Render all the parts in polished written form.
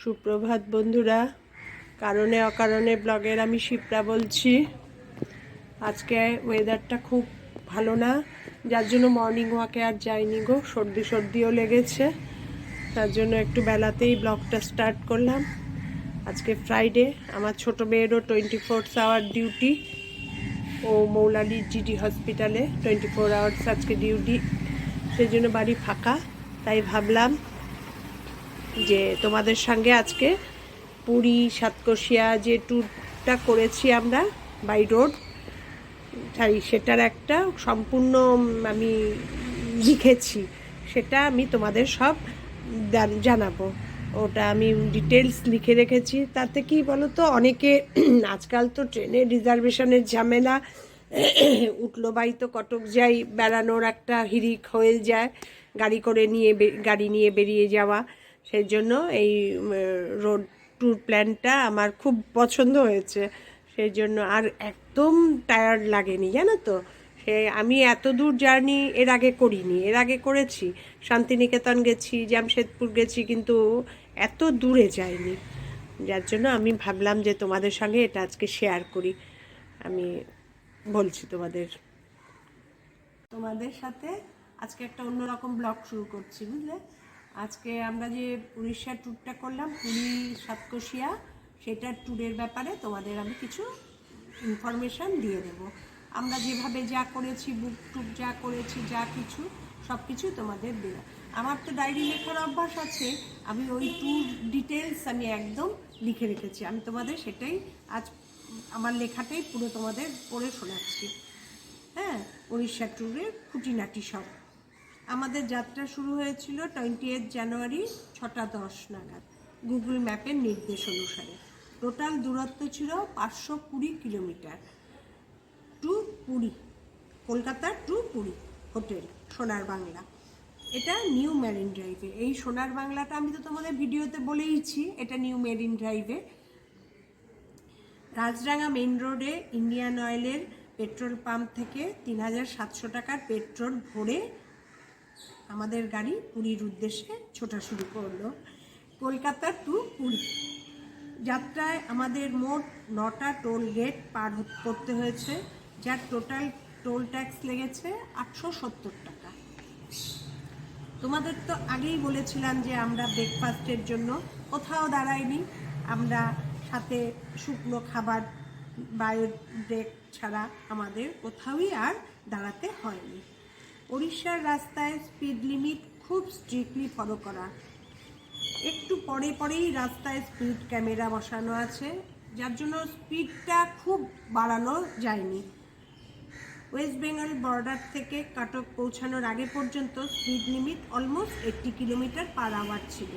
সুপ্রভাত বন্ধুরা, কারণে অকারণে ব্লগের আমি শিপ্রা বলছি। আজকে ওয়েদারটা খুব ভালো না, যার জন্য মর্নিং ওয়াকে আর যাইনি গো। সর্দিও লেগেছে, তার জন্য একটু বেলাতেই ব্লগটা স্টার্ট করলাম। আজকে ফ্রাইডে, আমার ছোট মেয়েরও 24 আওয়ার ডিউটি। ও মৌলালি জিডি হসপিটালে 24 আওয়ার্স আজকে ডিউটি, সেই জন্য বাড়ি ফাঁকা। তাই ভাবলাম যে তোমাদের সঙ্গে আজকে পুরী সাতকোশিয়া যে ট্যুরটা করেছি আমরা বাই রোড, তাই সেটার একটা সম্পূর্ণ আমি লিখেছি, সেটা আমি তোমাদের সব জানাবো। ওটা আমি ডিটেলস লিখে রেখেছি। তাতে কি বলো তো, অনেকে আজকাল তো ট্রেনের রিজার্ভেশনের ঝামেলা, উঠলো বাই তো কটক যাই বেড়ানোর একটা হিড়িক হয়ে যায়, গাড়ি নিয়ে বেরিয়ে যাওয়া। সেই জন্য এই রোড ট্যুর প্ল্যানটা আমার খুব পছন্দ হয়েছে। সেই জন্য আর একদম টায়ার্ড লাগেনি, জানো তো। আমি এত দূর জার্নি এর আগে করিনি। এর আগে করেছি, শান্তিনিকেতন গেছি, জামশেদপুর গেছি, কিন্তু এত দূরে যাইনি। যার জন্য আমি ভাবলাম যে তোমাদের সঙ্গে এটা আজকে শেয়ার করি। আমি বলছি তোমাদের সাথে আজকে একটা অন্যরকম ব্লগ শুরু করছি, বুঝলে। আজকে আমরা যে উড়িষ্যার ট্যুরটা করলাম, পুরী সাতকোশিয়া, সেটার ট্যুরের ব্যাপারে তোমাদের আমি কিছু ইনফরমেশান দিয়ে দেব। আমরা যেভাবে যা করেছি, বুক টুক যা করেছি, যা কিছু সব কিছু তোমাদের দেব। আমার তো ডায়েরি লেখার অভ্যাস আছে, আমি ওই ট্যুর ডিটেলস আমি একদম লিখে রেখেছি। আমি তোমাদের সেটাই আজ আমার লেখাটাই পুরো তোমাদের পড়ে শোনাচ্ছি। হ্যাঁ, উড়িষ্যা ট্যুরের খুঁটিনাটি সব। আমাদের যাত্রা শুরু হয়েছিল 28 জানুয়ারি 6:10 নাগাদ, গুগল ম্যাপের নির্দেশ অনুসারে। টোটাল দূরত্ব ছিল 520 kilometre to Puri, Kolkata to Puri. Hotel Sonar Bangla, এটা নিউ মেরিন ড্রাইভে। এই সোনার বাংলাটা আমি তো তোমাদের ভিডিওতে বলেইছি, এটা নিউ মেরিন ড্রাইভে। রাজরাঙা মেইন রোডে ইন্ডিয়ান অয়েলের পেট্রোল পাম্প থেকে 3700 টাকার পেট্রোল ভরে আমাদের গাড়ি পুরীর উদ্দেশ্যে ছোটা শুরু করলো, কলকাতা টু পুরী। যাত্রায় আমাদের মোট 9টা টোল গেট পার করতে হয়েছে, যার টোটাল টোল ট্যাক্স লেগেছে 870 টাকা। তোমাদের তো আগেই বলেছিলাম যে আমরা ব্রেকফাস্টের জন্য কোথাও দাঁড়াইনি, আমরা সাথে শুকনো খাবার, বায়ো ব্রেক ছাড়া আমাদের কোথাওই আর দাঁড়াতে হয়নি। উড়িষ্যার রাস্তায় স্পিড লিমিট খুব স্ট্রিক্টলি ফলো করা। একটু পরেই রাস্তায় স্পিড ক্যামেরা বসানো আছে, যার জন্য স্পিডটা খুব বাড়ানো যায়নি। ওয়েস্ট বেঙ্গল বর্ডার থেকে কটক পৌঁছানোর আগে পর্যন্ত speed limit almost 80 kilometre per hour ছিল,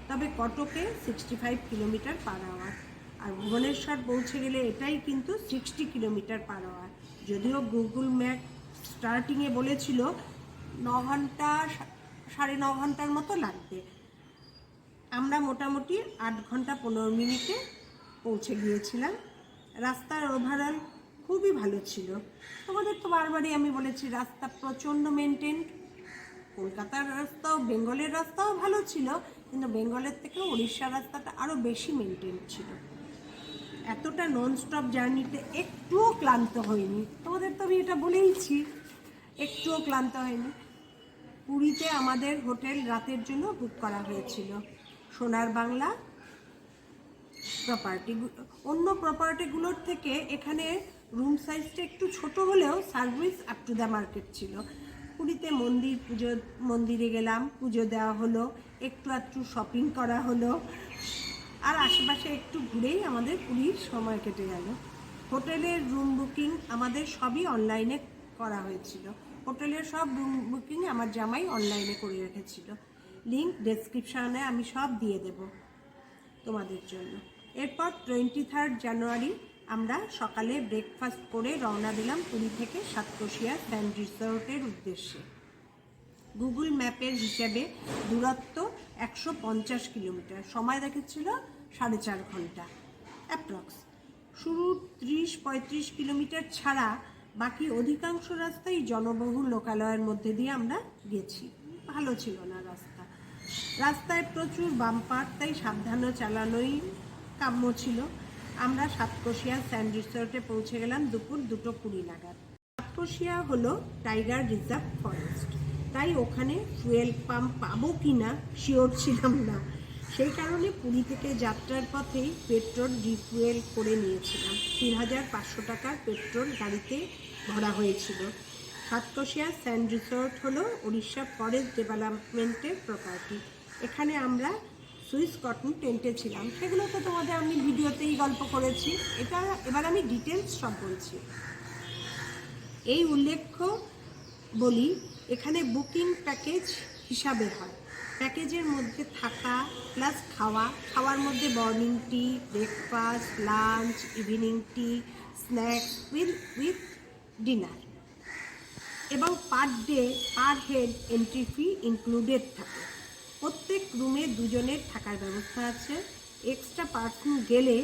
তবে কটকে 65 কিলোমিটার পার আওয়ার। আর ভুবনেশ্বর পৌঁছে গেলে এটাই কিন্তু 60 কিলোমিটার পার আওয়ার। যদিও গুগল ম্যাপ স্টার্টিংয়ে বলেছিল 9 ঘন্টা 9.5 ঘন্টার মতো লাগবে, আমরা মোটামুটি 8 ঘন্টা 15 মিনিটে পৌঁছে গিয়েছিলাম। রাস্তার ওভারঅল খুবই ভালো ছিল। তোমাদের তো বারবারই আমি বলেছি, রাস্তা প্রচণ্ড মেনটেন। কলকাতার রাস্তাও, বেঙ্গলের রাস্তাও ভালো ছিল, কিন্তু বেঙ্গলের থেকে উড়িষ্যার রাস্তাটা আরও বেশি মেনটেন ছিল। এতটা ননস্টপ জার্নিতে একটুও ক্লান্ত হয়নি, তোমাদের তো আমি এটা বলেইছি, একটুও ক্লান্ত হয়নি। পুরীতে আমাদের হোটেল রাতের জন্য বুক করা হয়েছিল সোনার বাংলা প্রপার্টি। অন্য প্রপার্টিগুলোর থেকে এখানে রুম সাইজটা একটু ছোট হলেও service up to the market ছিল। পুরীতে মন্দিরে গেলাম, পুজো দেওয়া হলো, একটু শপিং করা হলো, আর আশেপাশে একটু ঘুরেই আমাদের পুরীর সময় কেটে গেল। হোটেলের রুম বুকিং আমাদের সবই অনলাইনে করা হয়েছিল। হোটেলের সব রুম বুকিং আমার জামাই অনলাইনে করে রেখেছিল। লিঙ্ক ডেসক্রিপশানে আমি সব দিয়ে দেব তোমাদের জন্য। এরপর 23 জানুয়ারি আমরা সকালে ব্রেকফাস্ট করে রওনা দিলাম পুরী থেকে সাতকোশিয়া স্যান্ড রিসোর্টের উদ্দেশ্যে। গুগল ম্যাপের হিসাবে দূরত্ব 150 কিলোমিটার, সময় দেখেছিল 4.5 ঘন্টা অ্যাপ্রক্স। শুরু 30-35 কিলোমিটার ছাড়া বাকি অধিকাংশ রাস্তাই জনবহুল লোকালয়ের মধ্যে দিয়ে আমরা গেছি। ভালো ছিল না রাস্তা। রাস্তায় প্রচুর বাম্পার, তাই সাবধানে চালানোই কাম্য ছিল। আমরা সাতকোশিয়া স্যান্ড রিসোর্টে পৌঁছে গেলাম দুপুর 2:20 নাগাদ। সাতকোশিয়া হলো টাইগার রিজার্ভ ফরেস্ট, তাই ওখানে ফুয়েল পাম্প পাবো কি না শিওর ছিলাম না। সেই কারণে পুরী থেকে যাত্রার পথেই পেট্রোল রিফুয়েল করে নিয়েছিলাম। 3500 টাকার পেট্রোল গাড়িতে ভরা হয়েছিল। সাতকোশিয়া স্যান্ড রিসোর্ট হলো উড়িষ্যা ফরেস্ট ডেভেলপমেন্টের প্রপার্টি। এখানে আমরা সুইস কটন টেন্টে ছিলাম, সেগুলো তো তোমাদের আমি ভিডিওতেই গল্প করেছি। এবার আমি ডিটেলস সব বলছি। এই উল্লেখ্য বলি, এখানে বুকিং প্যাকেজ হিসাবে হয়। প্যাকেজের মধ্যে থাকা প্লাস খাওয়ার মধ্যে morning tea, breakfast, lunch, evening tea, snacks with dinner, এবং per day per head entry fee included থাকে। প্রত্যেক রুমে 2 জনের থাকার ব্যবস্থা আছে। এক্সট্রা পার্সন গেলে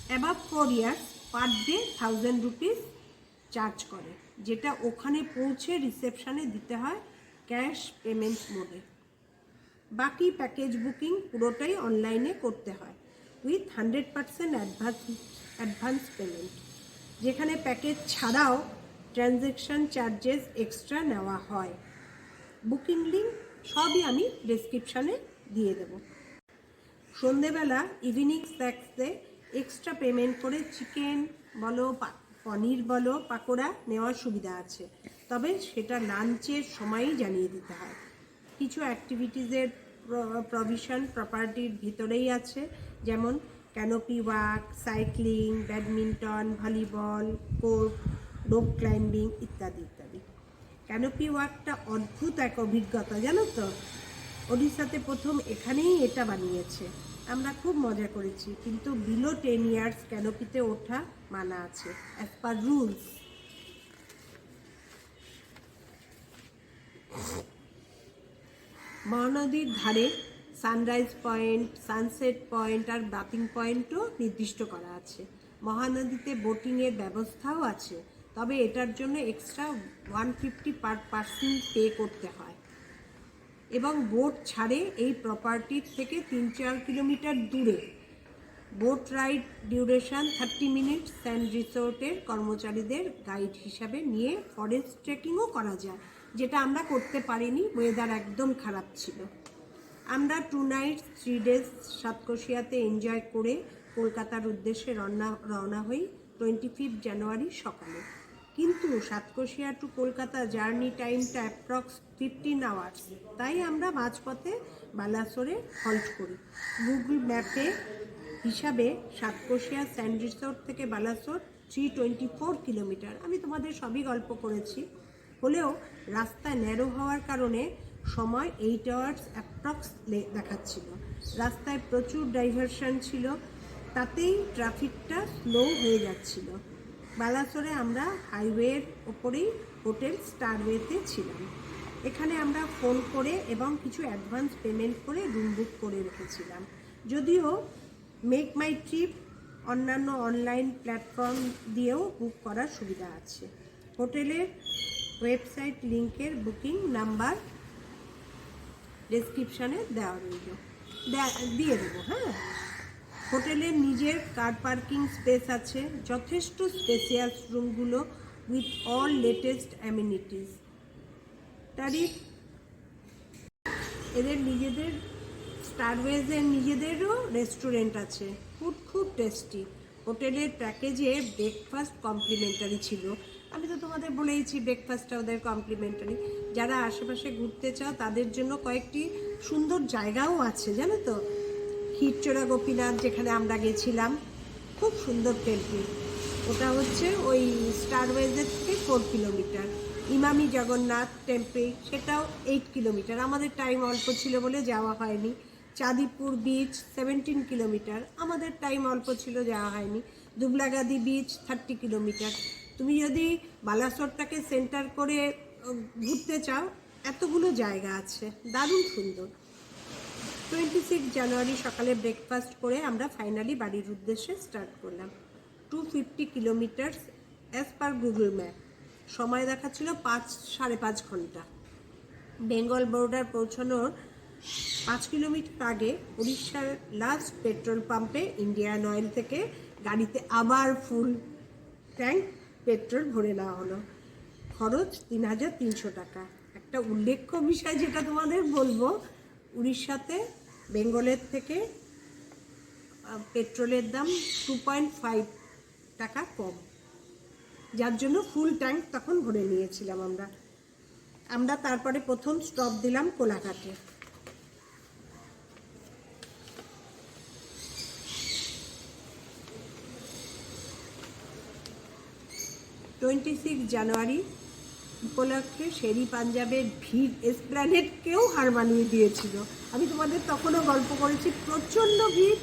above 4 years per day 1000 rupees charge করে, যেটা ওখানে পৌঁছে রিসেপশনে দিতে হয় ক্যাশ পেমেন্ট মোডে। বাকি প্যাকেজ বুকিং পুরোটাই অনলাইনে করতে হয় উইথ 100% অ্যাডভান্স পেমেন্ট, যেখানে প্যাকেজ ছাড়াও ট্রানজ্যাকশন চার্জেস এক্সট্রা নেওয়া হয়। বুকিং লিঙ্ক সবই আমি ডেসক্রিপশানে দিয়ে দেব। সন্ধেবেলা ইভিনিং স্ন্যাক্সে এক্সট্রা পেমেন্ট করে চিকেন বলো, পনির বলো, পাকোড়া নেওয়ার সুবিধা আছে, তবে সেটা লাঞ্চের সময়ই জানিয়ে দিতে হয়। কিছু অ্যাক্টিভিটিসের প্রভিশন প্রপার্টির ভিতরেই আছে, যেমন canopy walk, cycling, badminton, volleyball court, rope climbing ইত্যাদি ইত্যাদি। ক্যানোপি ওয়াকটা অদ্ভুত এক অভিজ্ঞতা, জানো তো। ওড়িশাতে প্রথম এখানেই এটা বানিয়েছে। আমরা খুব মজা করেছি, কিন্তু বিলো 10 ইয়ার্স ক্যানোপিতে ওঠা মানা আছে অ্যাজ পার রুলস। মহানদীর ধারে সানরাইজ পয়েন্ট, সানসেট পয়েন্ট আর বাথিং পয়েন্টও নির্দিষ্ট করা আছে। মহানদীতে বোটিংয়ের ব্যবস্থাও আছে, তবে এটার জন্য এক্সট্রা 150 পার পার্সন পে করতে হয়, এবং বোট ছাড়ে এই প্রপার্টির থেকে 3-4 কিলোমিটার দূরে। Boat ride duration 30 minute. Sand রিসোর্টের কর্মচারীদের গাইড হিসাবে নিয়ে ফরেস্ট ট্রেকিংও করা যায়, যেটা আমরা করতে পারিনি, ওয়েদার একদম খারাপ ছিল। আমরা 2 নাইটস 3 ডেজ সাতকোশিয়াতে এনজয় করে কলকাতার উদ্দেশ্যে রওনা হই 25 জানুয়ারি সকালে। কিন্তু সাতকোশিয়া টু কলকাতা জার্নি টাইমটা অ্যাপ্রক্স 15 আওয়ার্স, তাই আমরা মাঝপথে বালাসোরে হল্ট করি। গুগল ম্যাপে হিসাবে সাতকোশিয়া স্যান্ড রিসোর্ট থেকে বালাসোর 324 কিলোমিটার। আমি তোমাদের সবই গল্প করেছি, হলেও রাস্তা ন্যারো হওয়ার কারণে সময় 8 আওয়ার্স অ্যাপ্রক্স দেখাচ্ছিল। রাস্তায় প্রচুর ডাইভারশন ছিল, তাতেই ট্রাফিকটা স্লো হয়ে যাচ্ছিল। বালাসোরে আমরা হাইওয়ের ওপরেই হোটেল স্টারওয়েতে ছিলাম। এখানে আমরা ফোন করে এবং কিছু অ্যাডভান্স পেমেন্ট করে রুম বুক করে রেখেছিলাম। যদিও মেক মাই ট্রিপ অন্যান্য অনলাইন প্ল্যাটফর্ম দিয়েও বুক করার সুবিধা আছে। হোটেলের ওয়েবসাইট লিঙ্কের বুকিং নাম্বার ডেসক্রিপশানে দেওয়া রইল, দিয়ে দেবো। হ্যাঁ, হোটেলের নিজের কার পার্কিং স্পেস আছে, যথেষ্ট স্পেসিয়াস রুমগুলো উইথ অল লেটেস্ট অ্যামিনিটিস। তারিখ এদের নিজেদের স্টারওয়েজের নিজেদেরও রেস্টুরেন্ট আছে, ফুড খুব টেস্টি। হোটেলের প্যাকেজে ব্রেকফাস্ট কমপ্লিমেন্টারি ছিল। আমি তো তোমাদের বলেইছি ব্রেকফাস্টটা ওদের কমপ্লিমেন্টারি। যারা আশেপাশে ঘুরতে চাও তাদের জন্য কয়েকটি সুন্দর জায়গাও আছে, জানো তো। ক্ষীরচোরা গোপীনাথ, যেখানে আমরা গেছিলাম, খুব সুন্দর টেম্পল। ওটা হচ্ছে ওই স্টারওয়েজের থেকে 4 কিলোমিটার। ইমামি জগন্নাথ টেম্পল, সেটাও 8 কিলোমিটার। আমাদের টাইম অল্প ছিল বলে যাওয়া হয়নি। চাঁদিপুর বিচ 17 কিলোমিটার, আমাদের টাইম অল্প ছিল, যাওয়া হয়নি। দুবলাগাদি বিচ 30 কিলোমিটার। তুমি যদি বালাসোরটাকে সেন্টার করে ঘুরতে চাও, এতগুলো জায়গা আছে, দারুণ সুন্দর। 26 জানুয়ারি সকালে ব্রেকফাস্ট করে আমরা ফাইনালি বাড়ির উদ্দেশ্যে স্টার্ট করলাম। 250 kilometre as per Google map. সময় দেখাচ্ছিল 5-5.5 ঘন্টা। বেঙ্গল বর্ডার পৌঁছানোর 5 কিলোমিটার আগে উড়িষ্যার লাস্ট পেট্রোল পাম্পে ইন্ডিয়ান অয়েল থেকে গাড়িতে আবার ফুল ট্যাঙ্ক পেট্রোল ভরে নেওয়া হলো। খরচ 3,300 টাকা। একটা উল্লেখ্য বিষয় যেটা তোমাদের বলবো, উড়িষ্যাতে বেঙ্গলের থেকে পেট্রোলের দাম 2.5 টাকা কম, যার জন্য ফুল ট্যাঙ্ক তখন ভরে নিয়েছিলাম আমরা। তারপরে প্রথম স্টপ দিলাম কোলাঘাটে। 26 জানুয়ারি উপলক্ষে শেরি পাঞ্জাবের ভিড় এসপ্ল্যানেডকেও হার মানিয়ে দিয়েছিল। আমি তোমাদের তখনও গল্প করেছি, প্রচণ্ড ভিড়।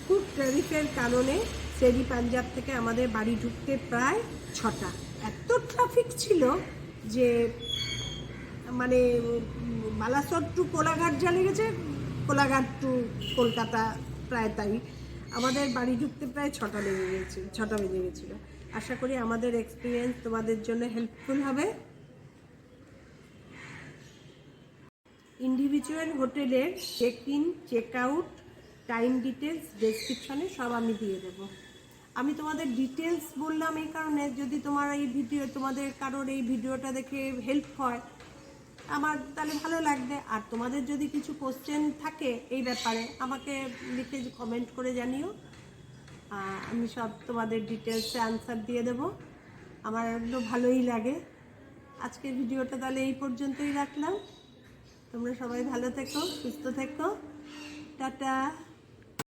খুব ট্রাফিকের কারণে শেরি পাঞ্জাব থেকে আমাদের বাড়ি ঢুকতে প্রায় 6টা। এত ট্রাফিক ছিল যে মানে বালাসর টু কোলাঘাট যা লেগেছে, কোলাঘাট টু কলকাতা প্রায় তাই। আমাদের বাড়ি ঢুকতে প্রায় 6টা বেজে গেছিলো। আশা করি আমাদের এক্সপিরিয়েন্স তোমাদের জন্য হেল্পফুল হবে। ইন্ডিভিজুয়াল হোটেলের check in, check out, time details ডেসক্রিপশনে সব আমি দিয়ে দেবো। আমি তোমাদের ডিটেলস বললাম এই কারণে, যদি তোমাদের কারোর এই ভিডিওটা দেখে হেল্প হয় আমার, তাহলে ভালো লাগবে। আর তোমাদের যদি কিছু কোশ্চেন থাকে এই ব্যাপারে আমাকে লিখে কমেন্ট করে জানিও, আমি সব তোমাদের ডিটেলসে আনসার দিয়ে দেবো। আমার একটু ভালোই লাগে। আজকের ভিডিওটা তাহলে এই পর্যন্তই রাখলাম। তোমরা সবাই ভালো থেকো, সুস্থ থেকো, টাটা।